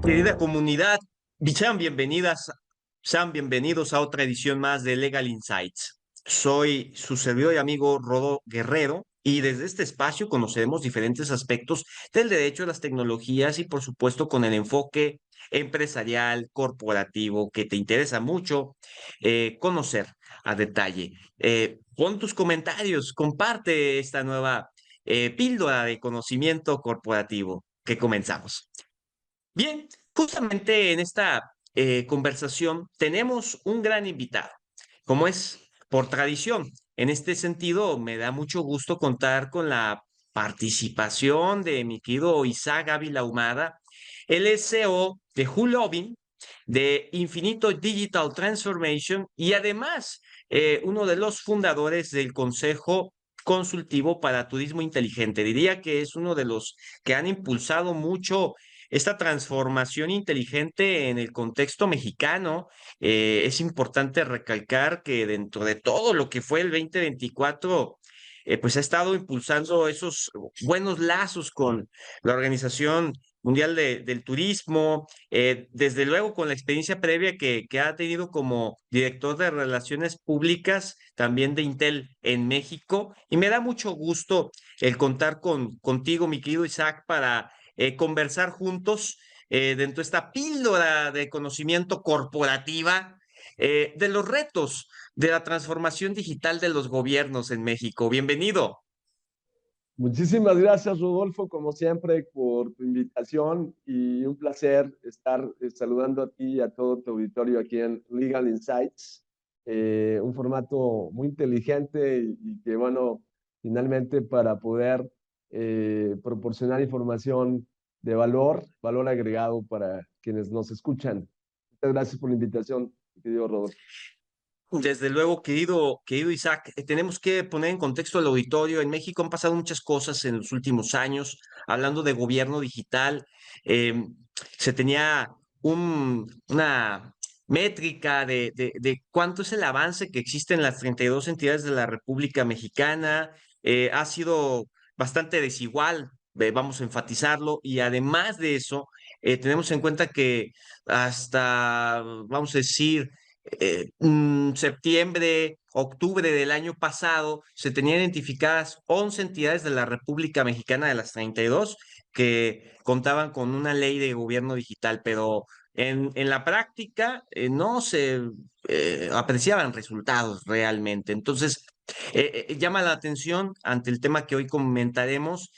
Querida comunidad, sean bienvenidos a otra edición más de Legal Insights. Soy su servidor y amigo Rodo Guerrero y desde este espacio conoceremos diferentes aspectos del derecho, las tecnologías y por supuesto con el enfoque empresarial, corporativo que te interesa mucho conocer a detalle. Pon tus comentarios, comparte esta nueva píldora de conocimiento corporativo que comenzamos. Bien, justamente en esta conversación tenemos un gran invitado, como es por tradición. En este sentido, me da mucho gusto contar con la participación de mi querido Isaac Ávila Humada. Él es CEO de Hulovin, de Infinito Digital Transformation y además uno de los fundadores del Consejo Consultivo para Turismo Inteligente. Diría que es uno de los que han impulsado mucho esta transformación inteligente en el contexto mexicano. Es importante recalcar que dentro de todo lo que fue el 2024, pues ha estado impulsando esos buenos lazos con la Organización Mundial del Turismo, desde luego con la experiencia previa que ha tenido como director de Relaciones Públicas también de Intel en México. Y me da mucho gusto el contar contigo, mi querido Isaac, para conversar juntos dentro de esta píldora de conocimiento corporativa de los retos de la transformación digital de los gobiernos en México. Bienvenido. Muchísimas gracias, Rodolfo, como siempre, por tu invitación y un placer estar saludando a ti y a todo tu auditorio aquí en Legal Insights. Un formato muy inteligente y que, bueno, finalmente para poder proporcionar información de valor agregado para quienes nos escuchan. Muchas gracias por la invitación, querido Rodolfo. Desde luego, querido Isaac, tenemos que poner en contexto al auditorio. En México han pasado muchas cosas en los últimos años, hablando de gobierno digital. eh, Se tenía una métrica de cuánto es el avance que existe en las 32 entidades de la República Mexicana. Ha sido bastante desigual, vamos a enfatizarlo, y además de eso, tenemos en cuenta que hasta, vamos a decir, septiembre, octubre del año pasado, se tenían identificadas 11 entidades de la República Mexicana de las 32 que contaban con una ley de gobierno digital, pero en la práctica no se apreciaban resultados realmente. Entonces, llama la atención ante el tema que hoy comentaremos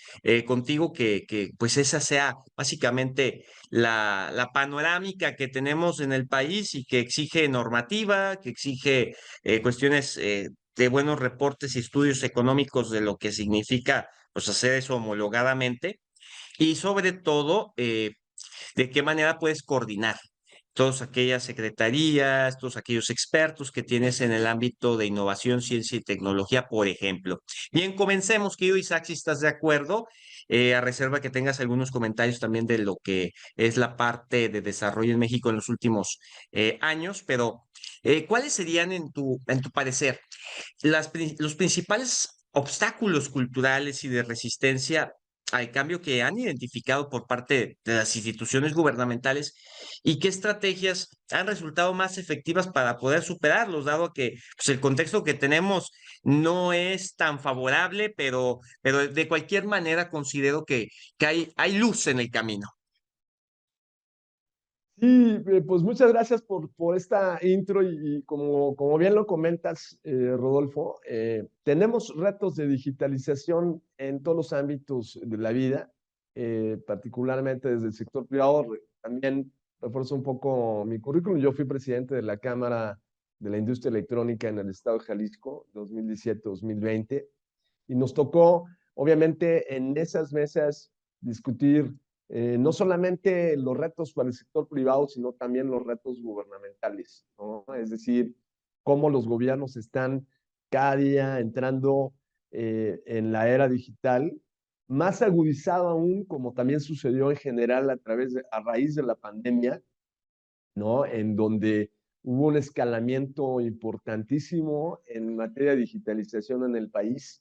contigo que pues esa sea básicamente la panorámica que tenemos en el país y que exige normativa, que exige cuestiones de buenos reportes y estudios económicos de lo que significa pues hacer eso homologadamente y sobre todo de qué manera puedes coordinar todas aquellas secretarías, todos aquellos expertos que tienes en el ámbito de innovación, ciencia y tecnología, por ejemplo. Bien, comencemos, querido Isaac, si estás de acuerdo, a reserva que tengas algunos comentarios también de lo que es la parte de desarrollo en México en los últimos años, pero ¿cuáles serían en tu parecer los principales obstáculos culturales y de resistencia al cambio que han identificado por parte de las instituciones gubernamentales y qué estrategias han resultado más efectivas para poder superarlos, dado que pues, el contexto que tenemos no es tan favorable, pero de cualquier manera considero que hay luz en el camino. Sí, pues muchas gracias por esta intro y como bien lo comentas, Rodolfo, tenemos retos de digitalización en todos los ámbitos de la vida, particularmente desde el sector privado. También refuerzo un poco mi currículum. Yo fui presidente de la Cámara de la Industria Electrónica en el estado de Jalisco, 2017-2020, y nos tocó, obviamente, en esas mesas discutir no solamente los retos para el sector privado, sino también los retos gubernamentales, ¿no? Es decir, cómo los gobiernos están cada día entrando en la era digital, más agudizado aún, como también sucedió en general a raíz de la pandemia, ¿no? En donde hubo un escalamiento importantísimo en materia de digitalización en el país,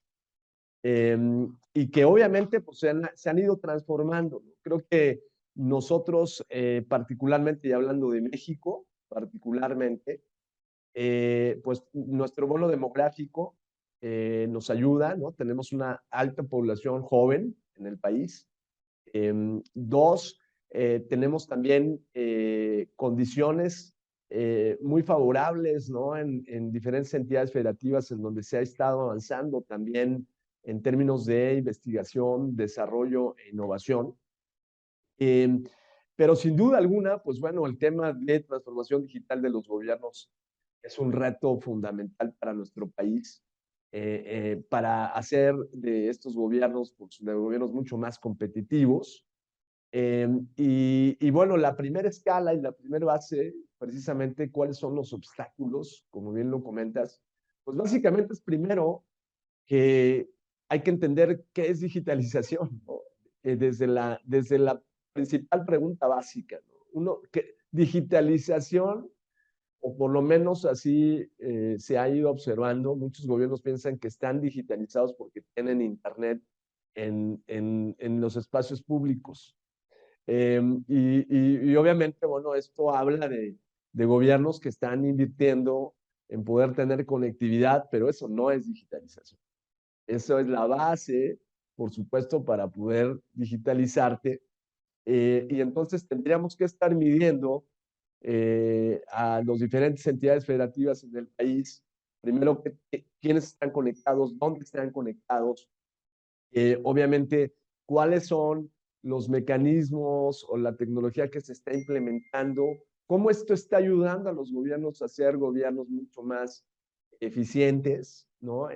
y que obviamente pues, se han ido transformando, ¿no? Creo que nosotros particularmente, y hablando de México, particularmente, pues nuestro bono demográfico nos ayuda, ¿no? Tenemos una alta población joven en el país. Dos, tenemos también condiciones muy favorables, ¿no? En diferentes entidades federativas en donde se ha estado avanzando también en términos de investigación, desarrollo e innovación. Eh, pero sin duda alguna, pues bueno, el tema de transformación digital de los gobiernos es un reto fundamental para nuestro país, para hacer de estos gobiernos, pues, de gobiernos mucho más competitivos. Y bueno, la primera escala y la primera base, precisamente, ¿cuáles son los obstáculos? Como bien lo comentas, pues básicamente es primero que hay que entender qué es digitalización, ¿no? Desde la principal pregunta básica, ¿no? Digitalización, o por lo menos así se ha ido observando, muchos gobiernos piensan que están digitalizados porque tienen internet en los espacios públicos. Y obviamente, bueno, esto habla de gobiernos que están invirtiendo en poder tener conectividad, pero eso no es digitalización. Eso es la base, por supuesto, para poder digitalizarte. Y entonces tendríamos que estar midiendo a las diferentes entidades federativas en el país, primero, quiénes están conectados, dónde están conectados, obviamente, cuáles son los mecanismos o la tecnología que se está implementando, cómo esto está ayudando a los gobiernos a ser gobiernos mucho más eficientes, ¿no?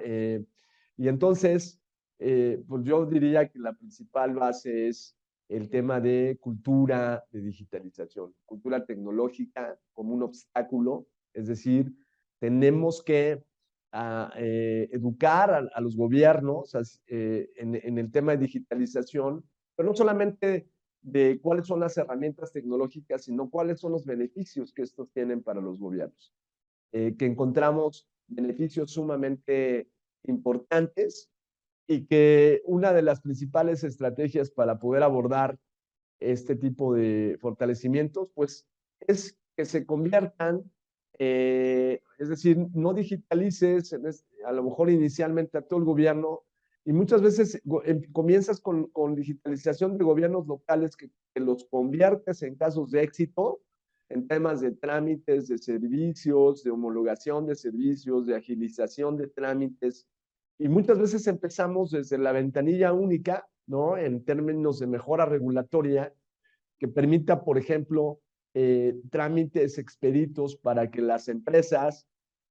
Y entonces, pues yo diría que la principal base es el tema de cultura de digitalización, cultura tecnológica como un obstáculo, es decir, tenemos que educar a los gobiernos en el tema de digitalización, pero no solamente de cuáles son las herramientas tecnológicas, sino cuáles son los beneficios que estos tienen para los gobiernos. Que encontramos beneficios sumamente importantes y que una de las principales estrategias para poder abordar este tipo de fortalecimientos, pues es que se conviertan, es decir, no digitalices a lo mejor inicialmente a todo el gobierno y muchas veces comienzas con digitalización de gobiernos locales que los conviertes en casos de éxito en temas de trámites, de servicios, de homologación de servicios, de agilización de trámites. Y muchas veces empezamos desde la ventanilla única, ¿no? En términos de mejora regulatoria, que permita, por ejemplo, trámites expeditos para que las empresas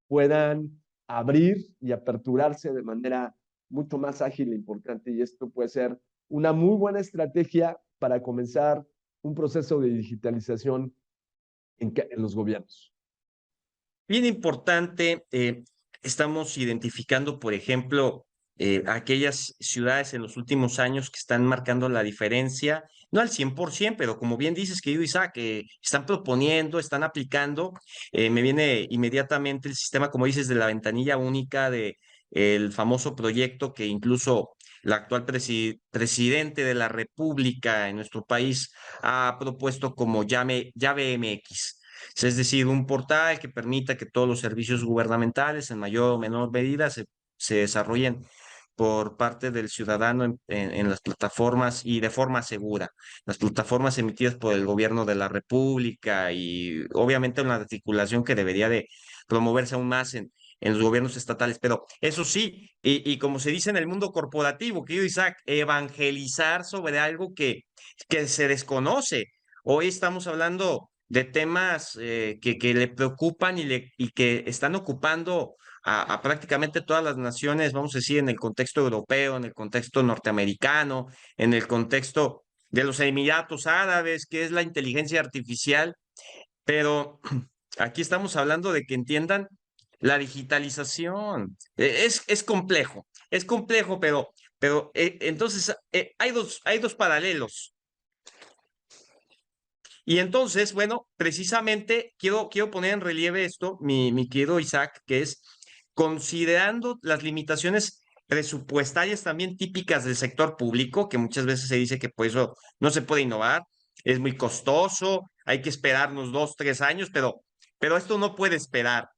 puedan abrir y aperturarse de manera mucho más ágil e importante. Y esto puede ser una muy buena estrategia para comenzar un proceso de digitalización en los gobiernos. Bien importante, estamos identificando, por ejemplo, aquellas ciudades en los últimos años que están marcando la diferencia, no al 100%, pero como bien dices, querido Isaac, están proponiendo, están aplicando. Me viene inmediatamente el sistema, como dices, de la ventanilla única, de el famoso proyecto que incluso la actual presidente de la República en nuestro país ha propuesto como llave MX. Es decir, un portal que permita que todos los servicios gubernamentales, en mayor o menor medida, se desarrollen por parte del ciudadano en las plataformas y de forma segura. Las plataformas emitidas por el gobierno de la República y obviamente una articulación que debería de promoverse aún más en los gobiernos estatales. Pero eso sí, y como se dice en el mundo corporativo, querido Isaac, evangelizar sobre algo que se desconoce. Hoy estamos hablando de temas que le preocupan y que están ocupando a prácticamente todas las naciones, vamos a decir, en el contexto europeo, en el contexto norteamericano, en el contexto de los Emiratos Árabes, que es la inteligencia artificial, pero aquí estamos hablando de que entiendan la digitalización. Es complejo, pero entonces hay dos paralelos. Y entonces, bueno, precisamente quiero poner en relieve esto, mi querido Isaac, que es considerando las limitaciones presupuestarias también típicas del sector público, que muchas veces se dice que pues eso no se puede innovar, es muy costoso, hay que esperarnos 2, 3 años, pero esto no puede esperar.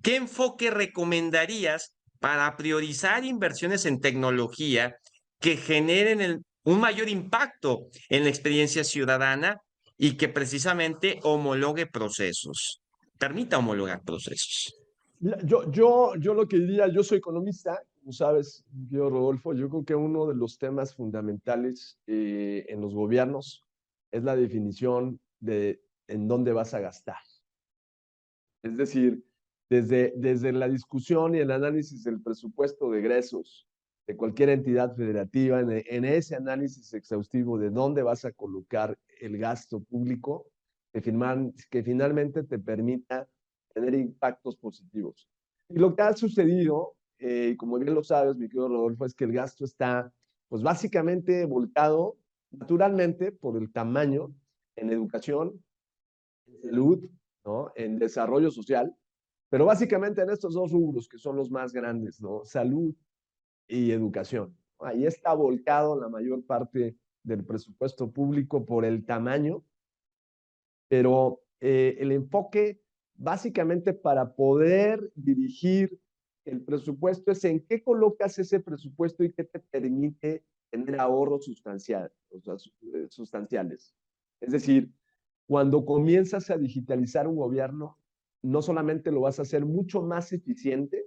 ¿Qué enfoque recomendarías para priorizar inversiones en tecnología que generen un mayor impacto en la experiencia ciudadana y que precisamente homologue procesos, permita homologar procesos? Mira, yo lo que diría, yo soy economista, como sabes, yo Rodolfo, yo creo que uno de los temas fundamentales en los gobiernos es la definición de en dónde vas a gastar. Es decir, desde la discusión y el análisis del presupuesto de egresos de cualquier entidad federativa, en ese análisis exhaustivo de dónde vas a colocar el gasto público, que finalmente te permita tener impactos positivos. Y lo que ha sucedido, como bien lo sabes, mi querido Rodolfo, es que el gasto está, pues básicamente volcado naturalmente por el tamaño en educación, en salud, ¿no? En desarrollo social, pero básicamente en estos dos rubros que son los más grandes, ¿no? Salud y educación. Ahí está volcado la mayor parte del presupuesto público por el tamaño, pero el enfoque básicamente para poder dirigir el presupuesto es en qué colocas ese presupuesto y qué te permite tener ahorros sustanciales. O sea, sustanciales. Es decir, cuando comienzas a digitalizar un gobierno, no solamente lo vas a hacer mucho más eficiente,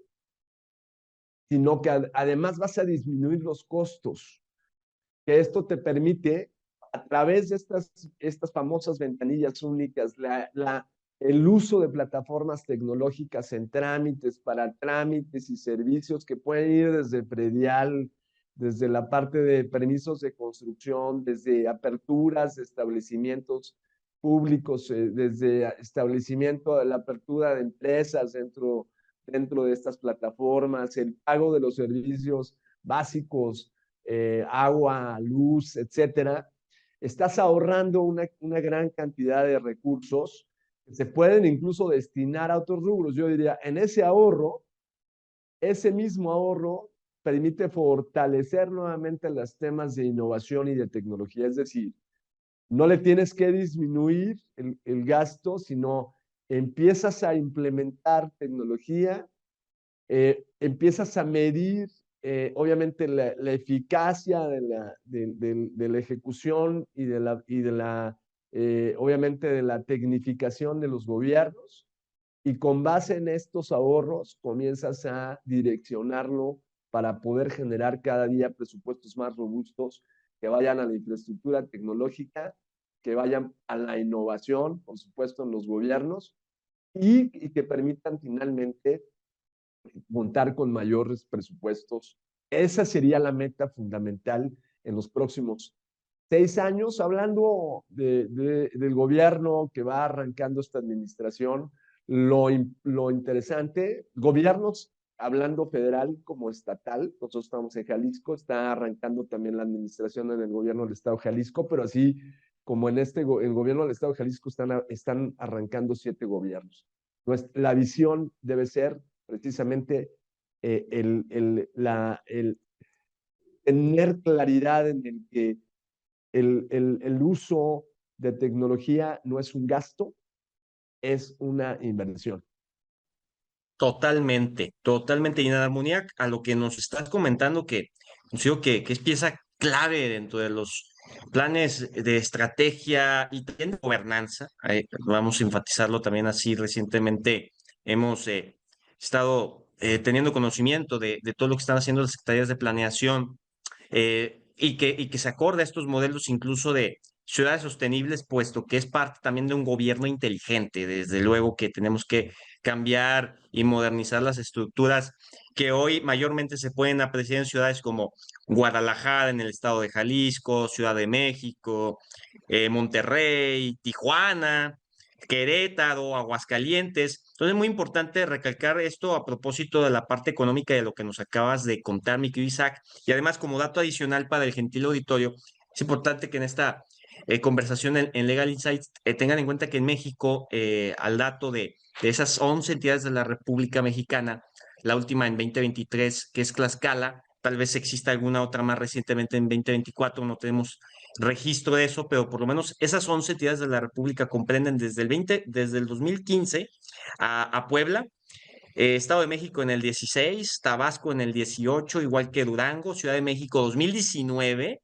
sino que además vas a disminuir los costos, que esto te permite, a través de estas famosas ventanillas únicas, el uso de plataformas tecnológicas en trámites, para trámites y servicios que pueden ir desde predial, desde la parte de permisos de construcción, desde aperturas de establecimientos públicos, desde establecimiento de la apertura de empresas dentro de estas plataformas, el pago de los servicios básicos, agua, luz, etcétera, estás ahorrando una gran cantidad de recursos que se pueden incluso destinar a otros rubros. Yo diría, en ese ahorro, ese mismo ahorro permite fortalecer nuevamente los temas de innovación y de tecnología. Es decir, no le tienes que disminuir el gasto, sino empiezas a implementar tecnología, empiezas a medir, obviamente, la eficacia de la ejecución obviamente, de la tecnificación de los gobiernos. Y con base en estos ahorros, comienzas a direccionarlo para poder generar cada día presupuestos más robustos que vayan a la infraestructura tecnológica, que vayan a la innovación, por supuesto, en los gobiernos y que permitan finalmente contar con mayores presupuestos. Esa sería la meta fundamental en los próximos 6 años, hablando del gobierno que va arrancando esta administración. Lo interesante, gobiernos, hablando federal como estatal, nosotros estamos en Jalisco, está arrancando también la administración en el gobierno del Estado de Jalisco, pero así como en el gobierno del Estado de Jalisco están arrancando 7 gobiernos. Pues la visión debe ser precisamente el tener claridad en el que el uso de tecnología no es un gasto, es una inversión. Totalmente, totalmente. Y en armonía a lo que nos estás comentando, que considero que es pieza clave dentro de los planes de estrategia y también de gobernanza. Vamos a enfatizarlo también así. Recientemente hemos estado teniendo conocimiento de todo lo que están haciendo las secretarías de planeación, y que se acorde a estos modelos incluso de ciudades sostenibles, puesto que es parte también de un gobierno inteligente. Desde luego que tenemos que cambiar y modernizar las estructuras que hoy mayormente se pueden apreciar en ciudades como Guadalajara, en el estado de Jalisco, Ciudad de México, Monterrey, Tijuana, Querétaro, Aguascalientes. Entonces es muy importante recalcar esto a propósito de la parte económica de lo que nos acabas de contar, mi querido Isaac. Y además, como dato adicional para el gentil auditorio, es importante que en esta conversación en Legal Insights tengan en cuenta que en México, al dato de esas 11 entidades de la República Mexicana, la última en 2023, que es Tlaxcala, tal vez exista alguna otra más recientemente en 2024, no tenemos registro de eso, pero por lo menos esas 11 entidades de la República comprenden desde el 2015 a Puebla, Estado de México en el 16, Tabasco en el 18, igual que Durango, Ciudad de México 2019,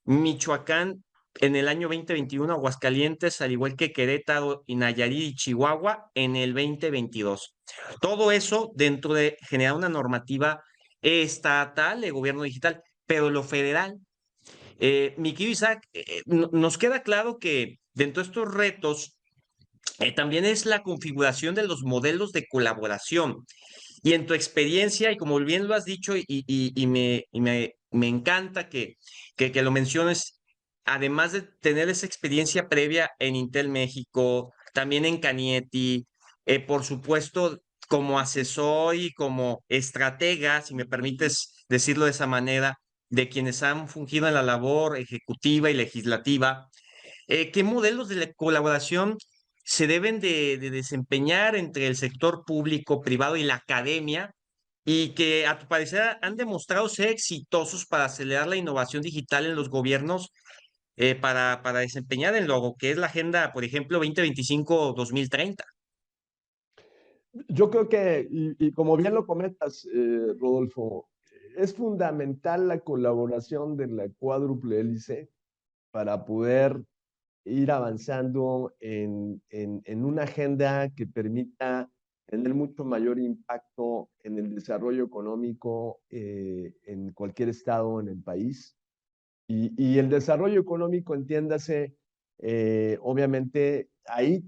Michoacán en el año 2021, Aguascalientes, al igual que Querétaro y Nayarit y Chihuahua en el 2022. Todo eso dentro de generar una normativa estatal de gobierno digital, pero lo federal. Mi querido Isaac, nos queda claro que dentro de estos retos también es la configuración de los modelos de colaboración. Y en tu experiencia, y como bien lo has dicho, me encanta que lo menciones, además de tener esa experiencia previa en Intel México, también en Canieti, por supuesto, como asesor y como estratega, si me permites decirlo de esa manera, de quienes han fungido en la labor ejecutiva y legislativa, ¿qué modelos de colaboración se deben de desempeñar entre el sector público, privado y la academia, y que a tu parecer han demostrado ser exitosos para acelerar la innovación digital en los gobiernos, para desempeñar en lo que es la agenda, por ejemplo, 2025-2030? Yo creo que, y como bien lo comentas, Rodolfo, es fundamental la colaboración de la cuádruple hélice para poder ir avanzando en una agenda que permita tener mucho mayor impacto en el desarrollo económico en cualquier estado en el país. Y el desarrollo económico, entiéndase, obviamente ahí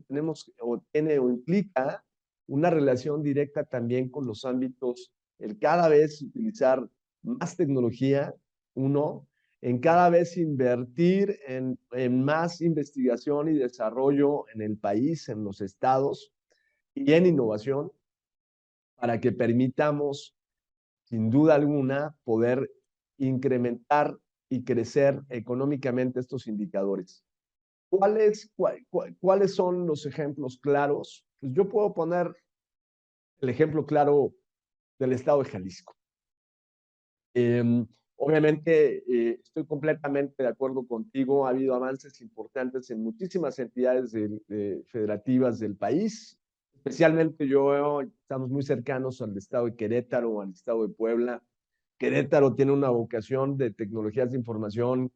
tenemos o tiene o implica una relación directa también con los ámbitos, el cada vez utilizar más tecnología, uno, en cada vez invertir en más investigación y desarrollo en el país, en los estados y en innovación, para que permitamos, sin duda alguna, poder incrementar y crecer económicamente estos indicadores. ¿Cuáles son los ejemplos claros? Pues yo puedo poner el ejemplo claro del estado de Jalisco. Eh, Obviamente, estoy completamente de acuerdo contigo. Ha habido avances importantes en muchísimas entidades federativas del país. Especialmente estamos muy cercanos al estado de Querétaro, al estado de Puebla. Querétaro tiene una vocación de tecnologías de información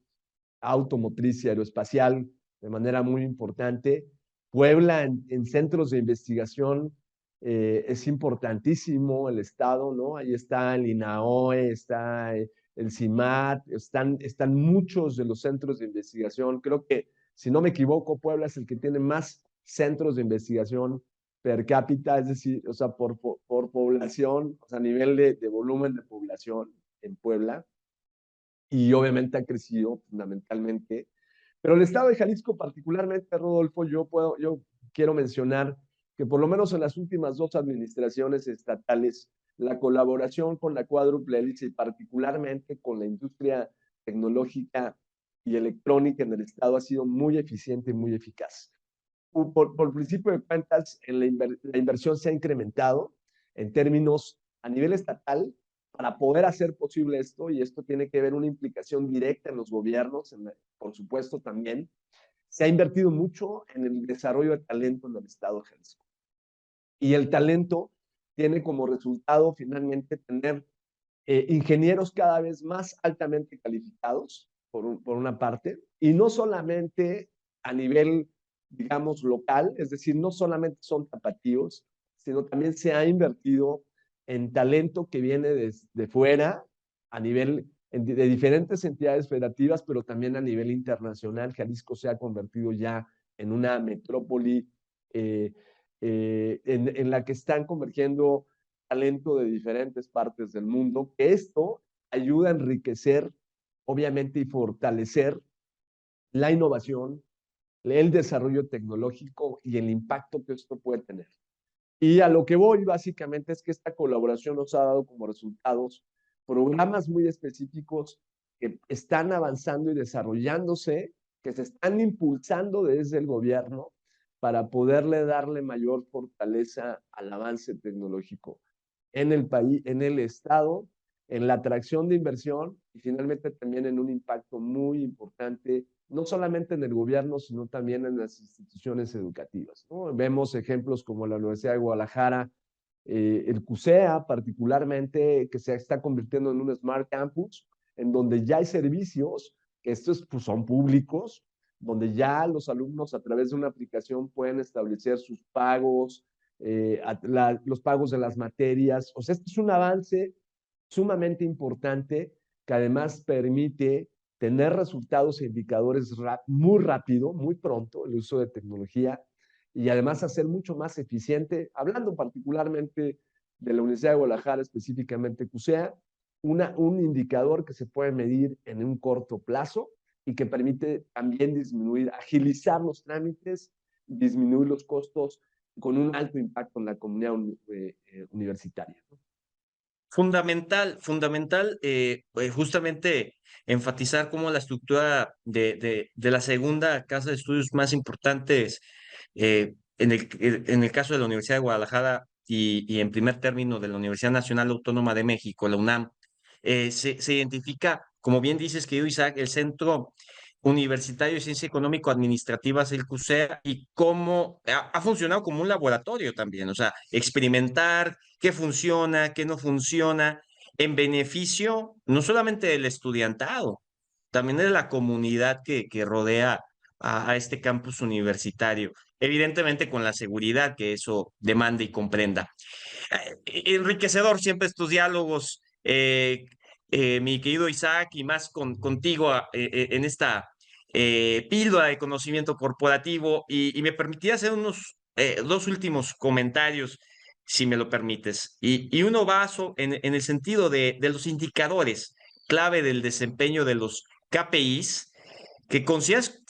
automotriz y aeroespacial de manera muy importante. Puebla en centros de investigación es importantísimo el Estado, ¿no? Ahí está el INAOE, está el CIMAT, están muchos de los centros de investigación. Creo que, si no me equivoco, Puebla es el que tiene más centros de investigación per cápita, es decir, o sea, por población, o sea, a nivel de volumen de población en Puebla, y obviamente ha crecido fundamentalmente. Pero el estado de Jalisco particularmente, Rodolfo, yo quiero mencionar que por lo menos en las últimas dos administraciones estatales, la colaboración con la cuádruple hélice y particularmente con la industria tecnológica y electrónica en el estado ha sido muy eficiente y muy eficaz. Por principio de cuentas, la inversión se ha incrementado en términos a nivel estatal para poder hacer posible esto, y esto tiene que ver una implicación directa en los gobiernos, por supuesto también. Se ha invertido mucho en el desarrollo de talento en el estado de Jalisco. Y el talento tiene como resultado finalmente tener ingenieros cada vez más altamente calificados, por una parte, y no solamente a nivel, digamos, local, es decir, no solamente son tapatíos, sino también se ha invertido en talento que viene de fuera, a nivel de diferentes entidades federativas, pero también a nivel internacional. Jalisco se ha convertido ya en una metrópoli en la que están convergiendo talento de diferentes partes del mundo, que esto ayuda a enriquecer, obviamente, y fortalecer la innovación, el desarrollo tecnológico y el impacto que esto puede tener. Y a lo que voy básicamente es que esta colaboración nos ha dado como resultados programas muy específicos que están avanzando y desarrollándose, que se están impulsando desde el gobierno para poderle darle mayor fortaleza al avance tecnológico en el país, en el estado, en la atracción de inversión y finalmente también en un impacto muy importante, no solamente en el gobierno, sino también en las instituciones educativas, ¿no? Vemos ejemplos como la Universidad de Guadalajara, el CUSEA particularmente, que se está convirtiendo en un Smart Campus, en donde ya hay servicios, que estos pues, son públicos, donde ya los alumnos a través de una aplicación pueden establecer sus pagos, los pagos de las materias. O sea, este es un avance sumamente importante que además permite tener resultados e indicadores muy rápido, muy pronto, el uso de tecnología y además hacer mucho más eficiente, hablando particularmente de la Universidad de Guadalajara, específicamente CUSEA, un indicador que se puede medir en un corto plazo y que permite también disminuir, agilizar los trámites, disminuir los costos con un alto impacto en la comunidad universitaria, ¿no? Fundamental, justamente enfatizar cómo la estructura de la segunda casa de estudios más importantes en el caso de la Universidad de Guadalajara y en primer término de la Universidad Nacional Autónoma de México, la UNAM, se identifica, como bien dices, querido Isaac, el Centro Universitario de Ciencia Económico-Administrativas, el CUSEA, y cómo ha funcionado como un laboratorio también, o sea, experimentar qué funciona, qué no funciona, en beneficio no solamente del estudiantado, también de la comunidad que rodea a este campus universitario, evidentemente con la seguridad que eso demanda y comprenda. Enriquecedor siempre estos diálogos, mi querido Isaac, y más contigo en esta píldora de conocimiento corporativo, y me permitía hacer unos dos últimos comentarios, si me lo permites, y uno vaso en el sentido de los indicadores clave del desempeño de los KPIs, que consideras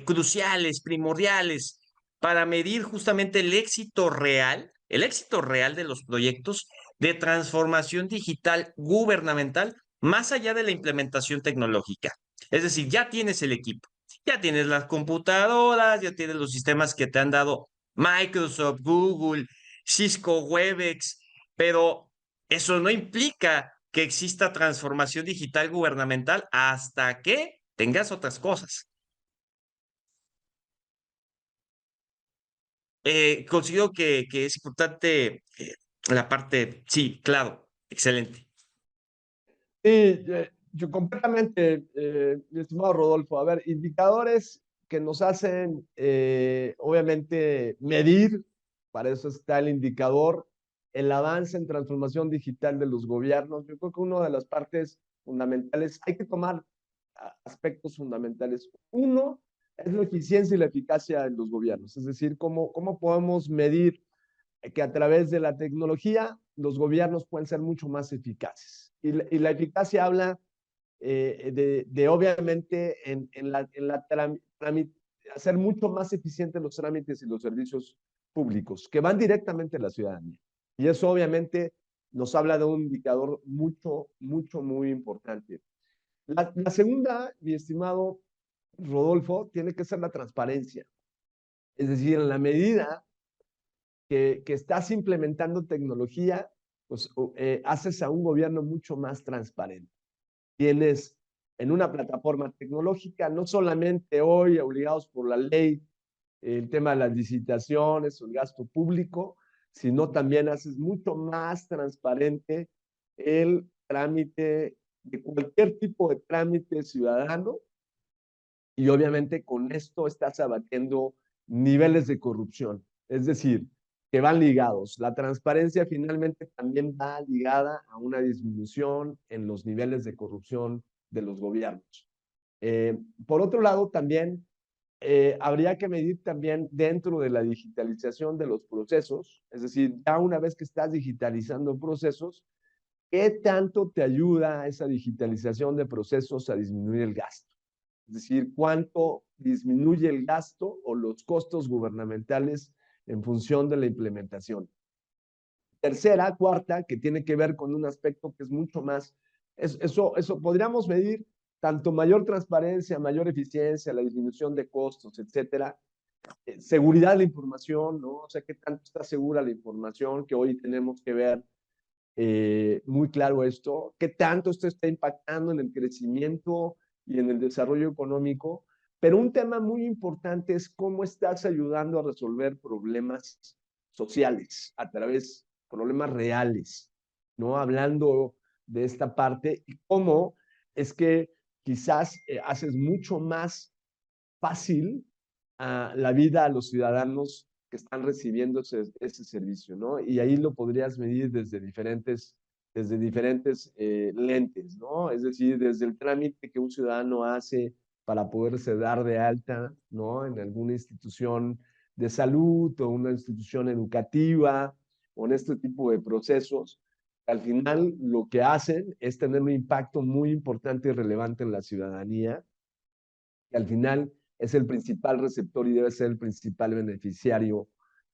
cruciales, primordiales, para medir justamente el éxito real de los proyectos de transformación digital gubernamental, más allá de la implementación tecnológica. Es decir, ya tienes el equipo, ya tienes las computadoras, ya tienes los sistemas que te han dado Microsoft, Google, Cisco, Webex, pero eso no implica que exista transformación digital gubernamental hasta que tengas otras cosas. Considero que es importante la parte, sí, claro, excelente. Sí, yo completamente, mi estimado Rodolfo. A ver, indicadores que nos hacen, obviamente, medir, para eso está el indicador, el avance en transformación digital de los gobiernos. Yo creo que una de las partes fundamentales, hay que tomar aspectos fundamentales. Uno es la eficiencia y la eficacia de los gobiernos, es decir, cómo podemos medir que a través de la tecnología los gobiernos pueden ser mucho más eficaces. Y la eficacia habla obviamente hacer mucho más eficientes los trámites y los servicios públicos que van directamente a la ciudadanía. Y eso obviamente nos habla de un indicador muy importante. La segunda, mi estimado Rodolfo, tiene que ser la transparencia. Es decir, en la medida que estás implementando tecnología, pues haces a un gobierno mucho más transparente. Tienes en una plataforma tecnológica, no solamente hoy obligados por la ley, el tema de las licitaciones o el gasto público, sino también haces mucho más transparente el trámite de cualquier tipo de trámite ciudadano y obviamente con esto estás abatiendo niveles de corrupción. Es decir, que van ligados. La transparencia finalmente también va ligada a una disminución en los niveles de corrupción de los gobiernos. Por otro lado, también habría que medir también dentro de la digitalización de los procesos, es decir, ya una vez que estás digitalizando procesos, ¿qué tanto te ayuda esa digitalización de procesos a disminuir el gasto? Es decir, cuánto disminuye el gasto o los costos gubernamentales en función de la implementación. Tercera, cuarta, que tiene que ver con un aspecto que es mucho más, eso podríamos medir tanto mayor transparencia, mayor eficiencia, la disminución de costos, etcétera. Seguridad de la información, ¿no? O sea, qué tanto está segura la información que hoy tenemos que ver muy claro esto, qué tanto esto está impactando en el crecimiento y en el desarrollo económico, pero un tema muy importante es cómo estás ayudando a resolver problemas sociales a través, problemas reales, ¿no? Hablando de esta parte y cómo es que quizás haces mucho más fácil la vida a los ciudadanos que están recibiendo ese servicio, ¿no? Y ahí lo podrías medir desde diferentes lentes, ¿no? Es decir, desde el trámite que un ciudadano hace para poderse dar de alta, ¿no? En alguna institución de salud o una institución educativa o en este tipo de procesos. Al final, lo que hacen es tener un impacto muy importante y relevante en la ciudadanía, que al final es el principal receptor y debe ser el principal beneficiario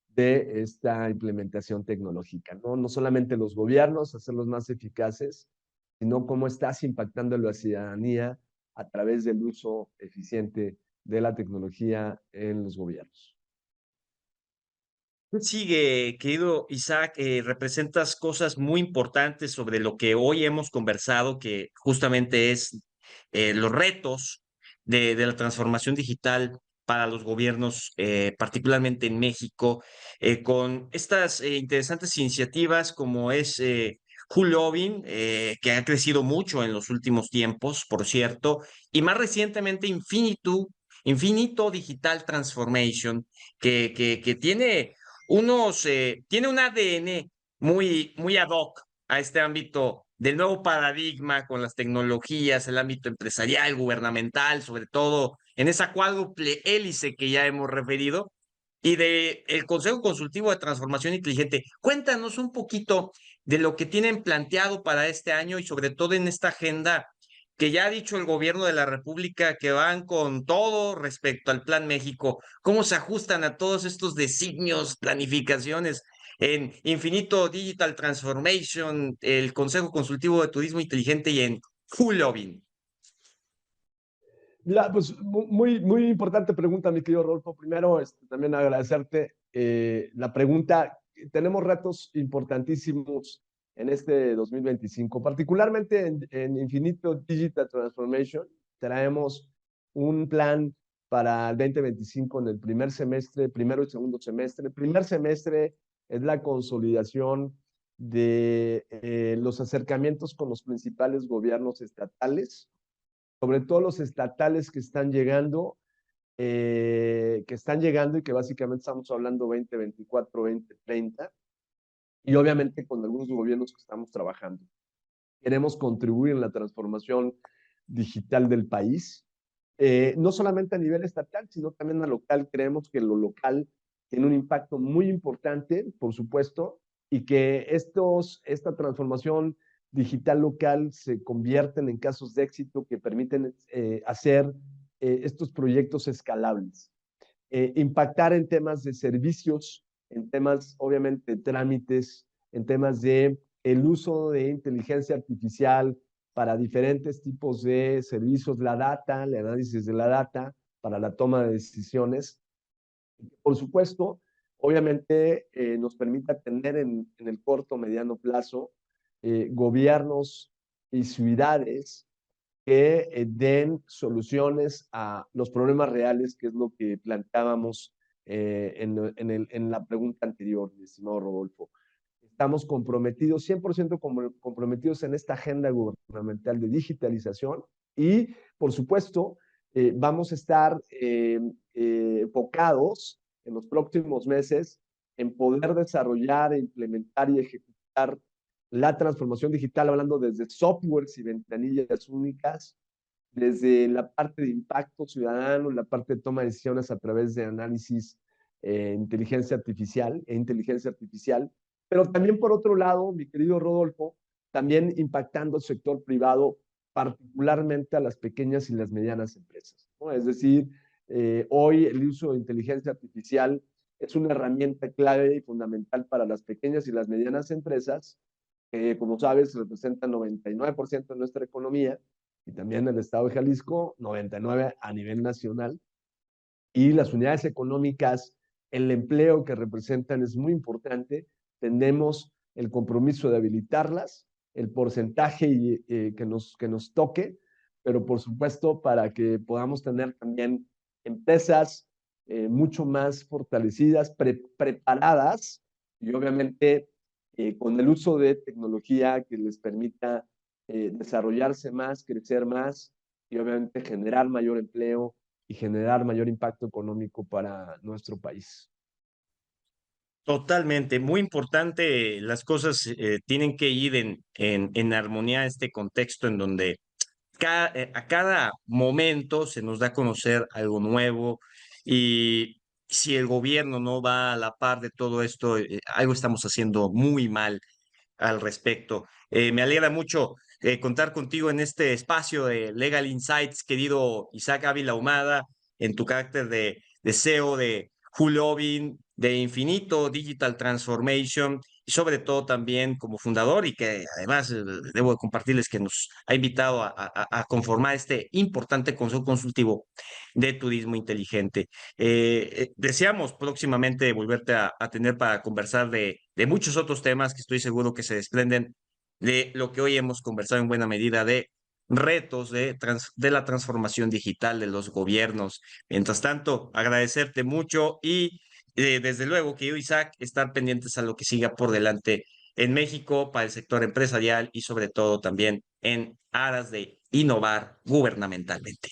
de esta implementación tecnológica, ¿no? No solamente los gobiernos, hacerlos más eficaces, sino cómo estás impactando a la ciudadanía a través del uso eficiente de la tecnología en los gobiernos. Sigue, querido Isaac, representas cosas muy importantes sobre lo que hoy hemos conversado, que justamente es los retos de la transformación digital para los gobiernos, particularmente en México, con estas interesantes iniciativas como es Hulovin, que ha crecido mucho en los últimos tiempos, por cierto, y más recientemente Infinito Digital Transformation, que tiene un ADN muy ad hoc a este ámbito del nuevo paradigma con las tecnologías, el ámbito empresarial, gubernamental, sobre todo en esa cuádruple hélice que ya hemos referido, y de el Consejo Consultivo de Transformación Inteligente. Cuéntanos un poquito de lo que tienen planteado para este año y sobre todo en esta agenda que ya ha dicho el gobierno de la República que van con todo respecto al Plan México. ¿Cómo se ajustan a todos estos designios, planificaciones en Infinito Digital Transformation, el Consejo Consultivo de Turismo Inteligente y en Hulovin? Pues muy, muy importante pregunta, mi querido Rodolfo. Primero, también agradecerte la pregunta. Tenemos retos importantísimos en este 2025, particularmente en Infinito Digital Transformation. Traemos un plan para el 2025 en el primer semestre, primero y segundo semestre. El primer semestre es la consolidación de los acercamientos con los principales gobiernos estatales, sobre todo los estatales que están llegando y que básicamente estamos hablando 2024, 2030, y obviamente con algunos gobiernos que estamos trabajando. Queremos contribuir en la transformación digital del país, no solamente a nivel estatal, sino también a local. Creemos que lo local tiene un impacto muy importante, por supuesto, y que esta transformación digital local se convierten en casos de éxito que permiten hacer estos proyectos escalables. Impactar en temas de servicios, en temas, obviamente, de trámites, en temas de el uso de inteligencia artificial para diferentes tipos de servicios, la data, el análisis de la data para la toma de decisiones. Por supuesto, obviamente nos permite atender en el corto, mediano plazo gobiernos y ciudades que den soluciones a los problemas reales, que es lo que planteábamos en la pregunta anterior, mi estimado Rodolfo. Estamos comprometidos, 100% comprometidos en esta agenda gubernamental de digitalización y, por supuesto, vamos a estar enfocados en los próximos meses en poder desarrollar, implementar y ejecutar la transformación digital, hablando desde softwares y ventanillas únicas, desde la parte de impacto ciudadano, la parte de toma de decisiones a través de análisis inteligencia artificial, pero también por otro lado, mi querido Rodolfo, también impactando el sector privado, particularmente a las pequeñas y las medianas empresas, ¿no? Es decir, hoy el uso de inteligencia artificial es una herramienta clave y fundamental para las pequeñas y las medianas empresas, que como sabes representan 99% de nuestra economía, y también el estado de Jalisco, 99% a nivel nacional, y las unidades económicas, el empleo que representan es muy importante. Tenemos el compromiso de habilitarlas, el porcentaje que nos toque, pero por supuesto para que podamos tener también empresas mucho más fortalecidas, preparadas y obviamente con el uso de tecnología que les permita desarrollarse más, crecer más y obviamente generar mayor empleo y generar mayor impacto económico para nuestro país. Totalmente, muy importante, las cosas tienen que ir en armonía a este contexto en donde a cada momento se nos da a conocer algo nuevo y si el gobierno no va a la par de todo esto, algo estamos haciendo muy mal al respecto. Me alegra mucho contar contigo en este espacio de Legal Insights, querido Isaac Ávila Humada, en tu carácter de CEO de Hulovin, de Infinito Digital Transformation y sobre todo también como fundador y que además debo de compartirles que nos ha invitado a conformar este importante consejo consultivo de turismo inteligente. Deseamos próximamente volverte a tener para conversar de muchos otros temas que estoy seguro que se desprenden de lo que hoy hemos conversado en buena medida de retos de la transformación digital de los gobiernos. Mientras tanto, agradecerte mucho y desde luego que yo, Isaac, estar pendientes a lo que siga por delante en México para el sector empresarial y sobre todo también en aras de innovar gubernamentalmente.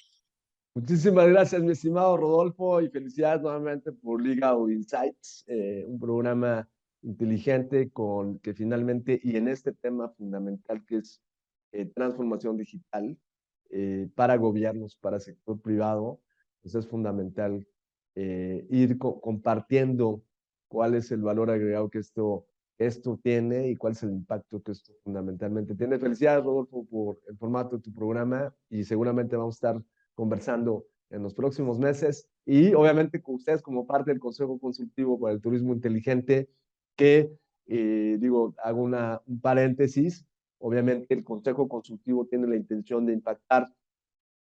Muchísimas gracias, mi estimado Rodolfo, y felicidades nuevamente por Liga of Insights, un programa inteligente con que finalmente, y en este tema fundamental que es transformación digital para gobiernos, para sector privado, pues es fundamental ir compartiendo cuál es el valor agregado que esto tiene y cuál es el impacto que esto fundamentalmente tiene. Felicidades, Rodolfo, por el formato de tu programa y seguramente vamos a estar conversando en los próximos meses y obviamente con ustedes como parte del Consejo Consultivo para el Turismo Inteligente, que hago un paréntesis, obviamente el Consejo Consultivo tiene la intención de impactar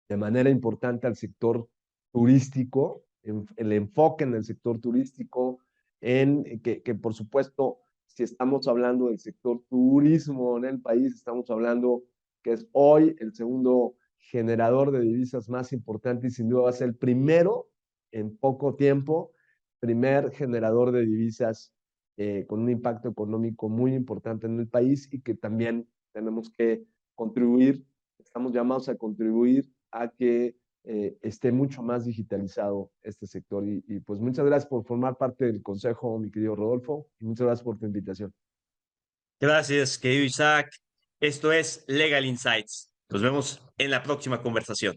de manera importante al sector turístico, el enfoque en el sector turístico, que por supuesto, si estamos hablando del sector turismo en el país, estamos hablando que es hoy el segundo generador de divisas más importante y sin duda va a ser el primero en poco tiempo, primer generador de divisas con un impacto económico muy importante en el país y que también tenemos que contribuir, estamos llamados a contribuir a que esté mucho más digitalizado este sector. Pues muchas gracias por formar parte del consejo, mi querido Rodolfo, y muchas gracias por tu invitación. Gracias, querido Isaac. Esto es Legal Insights. Nos vemos en la próxima conversación.